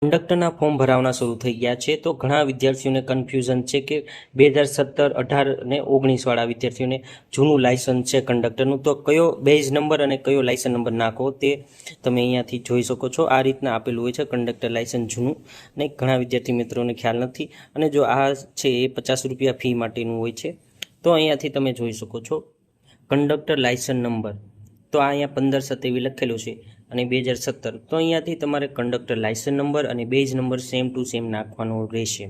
કંડક્ટરના ફોર્મ ભરાવાના શરૂ થઈ ગયા છે. તો ઘણા વિદ્યાર્થીઓને કન્ફ્યુઝન છે કે 2017, 18 અને 19 વાળા વિદ્યાર્થીઓને જૂનું લાયસન્સ છે કંડક્ટરનું, તો કયો બેઝ નંબર અને કયો લાયસન્સ નંબર નાખો તે તમે અહીંયાથી જોઈ શકો છો. આ રીતના આપેલું હોય છે કંડક્ટર લાયસન્સ જૂનું, અને ઘણા વિદ્યાર્થી મિત્રોને ખ્યાલ નથી. અને જો આ છે એ ₹50 ફી માટેનું હોય છે. તો અહીંયાથી તમે જોઈ શકો છો કંડક્ટર લાયસન્સ નંબર. તો આ અહીંયા 1527 લખેલું છે અને 2017. તો અહીંયાથી તમારે કંડક્ટર લાયસન્સ નંબર અને badge number same to same નાખવાનો રહેશે.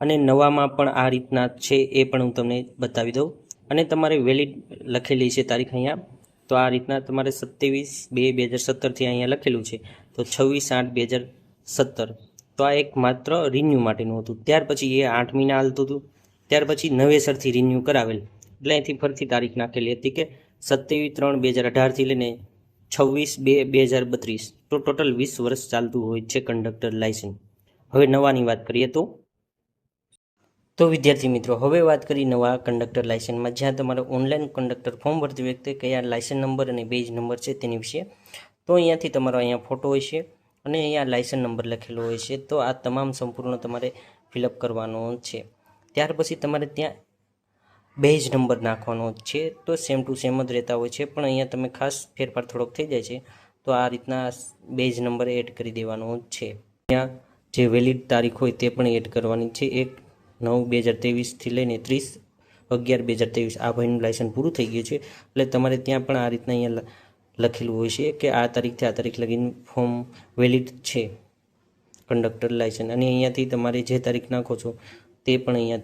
અને નવામાં પણ આ રીતના છે, એ પણ હું તમને બતાવી દઉં. અને તમારે વેલિડ લખેલી છે તારીખ અહીંયા. તો આ રીતના તમારે 27/2/2017 અહીંયા લખેલું છે, તો 26/8/2017. તો આ એક માત્ર રિન્યૂ માટેનું હતું. ત્યાર પછી એ 8 મહિના હાલતું હતું. ત્યાર પછી નવેસરથી રિન્યૂ કરાવેલ, એટલે અહીંથી ફરીથી તારીખ નાખેલી હતી કે 27/3/2018 લઈને 26/2/2032. તો ટોટલ 20 વર્ષ ચાલતું હોય છે કંડક્ટર લાયસન્સ. હવે નવાની વાત કરીએ તો વિદ્યાર્થી મિત્રો, હવે વાત કરી નવા કંડક્ટર લાયસન્સમાં, જ્યાં તમારે ઓનલાઈન કંડક્ટર ફોર્મ ભરતી વખતે કયા લાયસન્સ નંબર અને બેઝ નંબર છે તેની વિશે. તો અહીંયાથી તમારો અહીંયા ફોટો હોય છે અને અહીંયા લાયસન્સ નંબર લખેલો હોય છે. તો આ તમામ સંપૂર્ણ તમારે ફિલઅપ કરવાનો છે. ત્યાર પછી તમારે ત્યાં બેઝ નંબર નાખવાનો છે. તો સેમ ટુ સેમ જ રહેતા હોય છે, પણ અહીંયા તમે ખાસ ફેરફાર થોડોક થઈ જાય છે. તો આ રીતના બેઝ નંબર એડ કરી દેવાનો છે. ત્યાં જે વેલિડ તારીખ હોય તે પણ એડ કરવાની છે. 1/9/2023 લઈને 30/11/2023 આ ભાઈનું લાયસન્સ પૂરું થઈ ગયું છે. એટલે તમારે ત્યાં પણ આ રીતના અહીંયા લખેલું હોય છે કે આ તારીખથી આ તારીખ લગીન ફોર્મ વેલિડ છે કંડક્ટર લાયસન્સ. અને અહીંયાથી તમારે જે તારીખ નાખો છો તે પણ અહીંયા